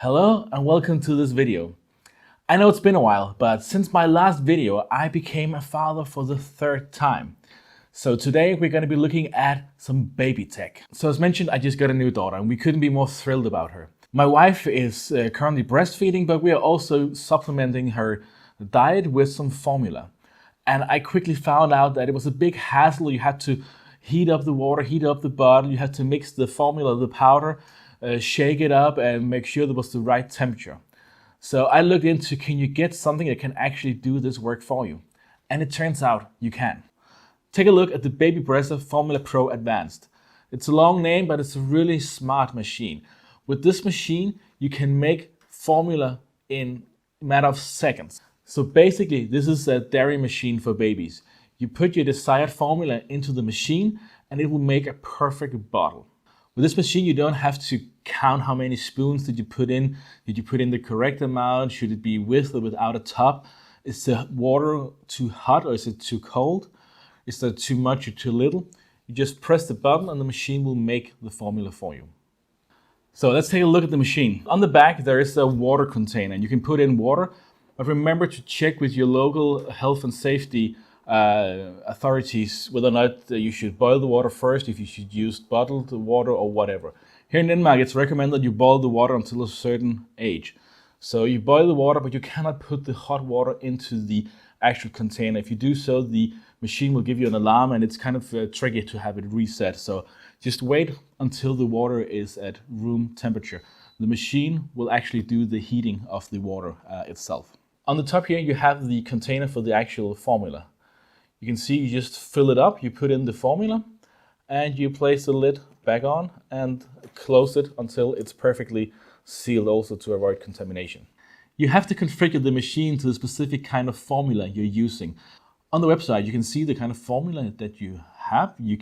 Hello and welcome to this video. I know it's been a while, but since my last video, I became a father for the third time. So today we're going to be looking at some baby tech. So as mentioned, I just got a new daughter and we couldn't be more thrilled about her. My wife is currently breastfeeding, but we are also supplementing her diet with some formula. And I quickly found out that it was a big hassle. You had to heat up the water, heat up the bottle, you had to mix the formula, the powder, shake it up and make sure there was the right temperature. So I looked into, can you get something that can actually do this work for you? And it turns out you can. Take a look at the Baby Brezza Formula Pro Advanced. It's a long name, but it's a really smart machine. With this machine, you can make formula in a matter of seconds. So basically, this is a dairy machine for babies. You put your desired formula into the machine and it will make a perfect bottle. With this machine, you don't have to count how many spoons did you put in. Did you put in the correct amount? Should it be with or without a top? Is the water too hot or is it too cold? Is there too much or too little? You just press the button and the machine will make the formula for you. So let's take a look at the machine. On the back, there is a water container and you can put in water, but remember to check with your local health and safety authorities whether or not you should boil the water first, if you should use bottled water or whatever. Here in Denmark, it's recommended you boil the water until a certain age. So you boil the water, but you cannot put the hot water into the actual container. If you do so, the machine will give you an alarm and it's kind of tricky to have it reset. So just wait until the water is at room temperature. The machine will actually do the heating of the water itself. On the top here, you have the container for the actual formula. You can see you just fill it up, you put in the formula, and you place the lid back on and close it until it's perfectly sealed, also to avoid contamination. You have to configure the machine to the specific kind of formula you're using. On the website, you can see the kind of formula that you have. You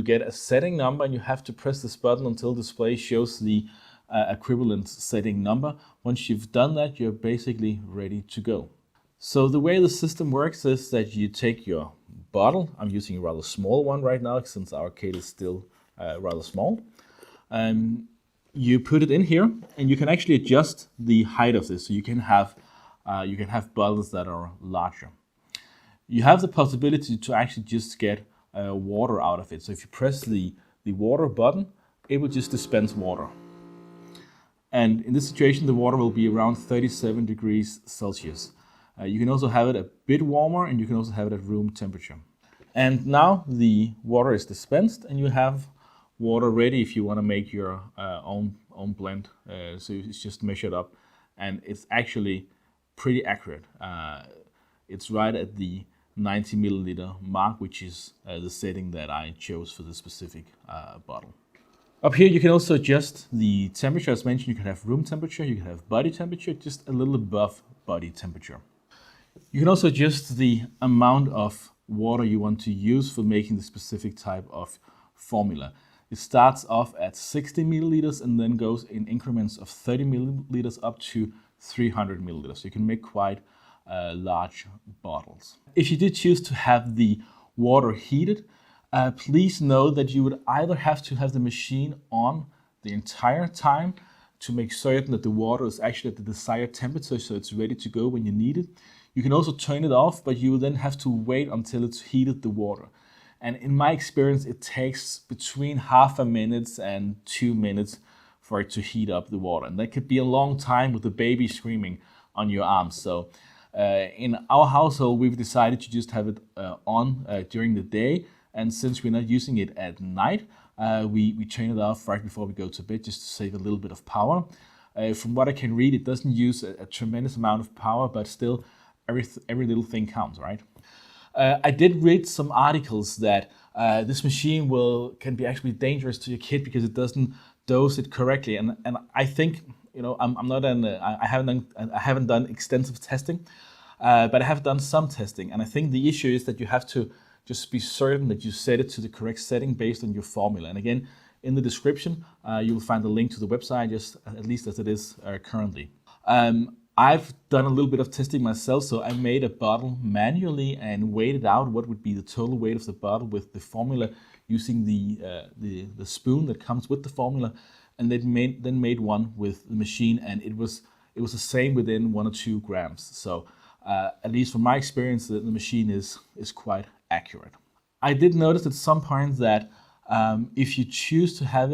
get a setting number and you have to press this button until the display shows the equivalent setting number. Once you've done that, you're basically ready to go. So the way the system works is that you take your bottle. I'm using a rather small one right now since our kid is still rather small. You put it in here and you can actually adjust the height of this. So you can have bottles that are larger. You have the possibility to actually just get water out of it. So if you press the water button, it will just dispense water. And in this situation, the water will be around 37 degrees Celsius. You can also have it a bit warmer and you can also have it at room temperature. And now the water is dispensed and you have water ready if you want to make your own blend. So it's just measured up and it's actually pretty accurate. It's right at the 90 milliliter mark, which is the setting that I chose for this specific bottle. Up here you can also adjust the temperature. As mentioned, you can have room temperature, you can have body temperature, just a little above body temperature. You can also adjust the amount of water you want to use for making the specific type of formula. It starts off at 60 milliliters and then goes in increments of 30 milliliters up to 300 milliliters. So you can make quite large bottles. If you did choose to have the water heated, please know that you would either have to have the machine on the entire time to make certain that the water is actually at the desired temperature so it's ready to go when you need it. You can also turn it off, but you will then have to wait until it's heated the water. And in my experience, it takes between half a minute and 2 minutes for it to heat up the water. And that could be a long time with the baby screaming on your arms. So in our household, we've decided to just have it on during the day. And since we're not using it at night, we turn it off right before we go to bed just to save a little bit of power. From what I can read, it doesn't use a tremendous amount of power, but still every little thing counts, right? I did read some articles that this machine can be actually dangerous to your kid because it doesn't dose it correctly. And I think, I haven't done extensive testing, but I have done some testing. And I think the issue is that you have to just be certain that you set it to the correct setting based on your formula. And again, in the description, you will find a link to the website, just at least as it is currently. I've done a little bit of testing myself, so I made a bottle manually and weighed out what would be the total weight of the bottle with the formula using the spoon that comes with the formula. and then made one with the machine, and it was the same within 1 or 2 grams. So at least from my experience, the machine is quite accurate. I did notice at some point that if you choose to have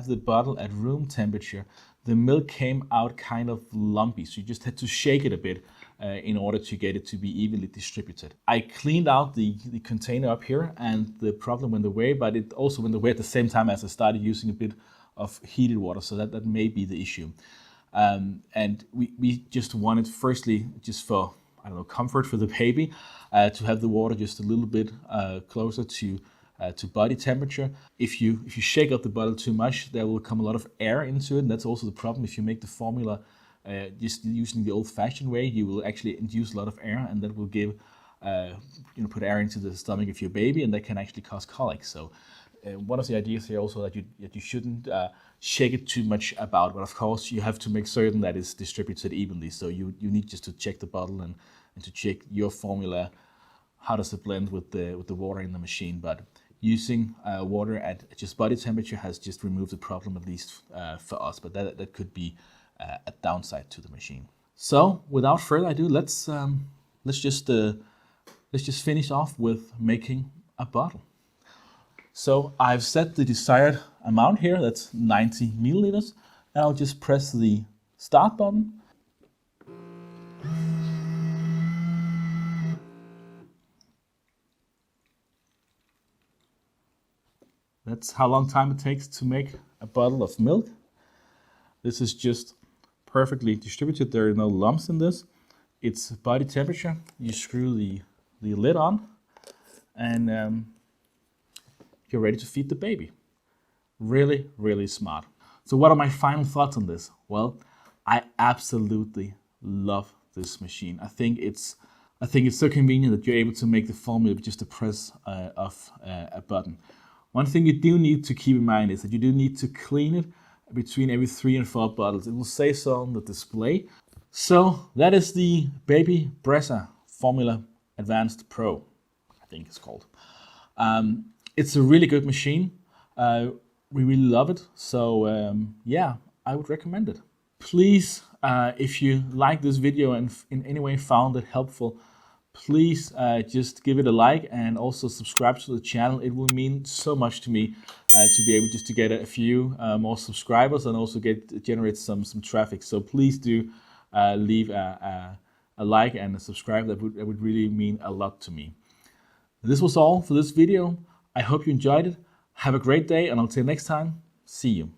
the bottle at room temperature, the milk came out kind of lumpy. So you just had to shake it a bit in order to get it to be evenly distributed. I cleaned out the container up here, and the problem went away, but it also went away at the same time as I started using a bit of heated water. So that may be the issue. And we just wanted, firstly, just for, I don't know, comfort for the baby, to have the water just a little bit closer to body temperature. If you shake up the bottle too much, there will come a lot of air into it, and that's also the problem. If you make the formula just using the old-fashioned way, you will actually induce a lot of air, and that will give put air into the stomach of your baby, and that can actually cause colic. So one of the ideas here also that you shouldn't shake it too much about, but of course you have to make certain that it's distributed evenly. So you need just to check the bottle and to check your formula, how does it blend with the water in the machine. But using water at just body temperature has just removed the problem, at least for us. But that could be a downside to the machine. So without further ado, let's just finish off with making a bottle. So I've set the desired amount here, that's 90 milliliters, and I'll just press the start button. That's how long time it takes to make a bottle of milk. This is just perfectly distributed. There are no lumps in this. It's body temperature. You screw the lid on, and you're ready to feed the baby. Really, really smart. So what are my final thoughts on this? Well, I absolutely love this machine. I think it's so convenient that you're able to make the formula with just a press of a button. One thing you do need to keep in mind is that you do need to clean it between every 3 and 4 bottles. It will say so on the display. So that is the baby Brezza Formula Advanced Pro, I think it's called. It's a really good machine. We really love it. So yeah, I would recommend it. Please, if you like this video and in any way found it helpful, please just give it a like and also subscribe to the channel. It will mean so much to me to be able just to get a few more subscribers and also generate some traffic. So please do leave a like and a subscribe. That would really mean a lot to me. This was all for this video. I hope you enjoyed it. Have a great day, and until next time, see you.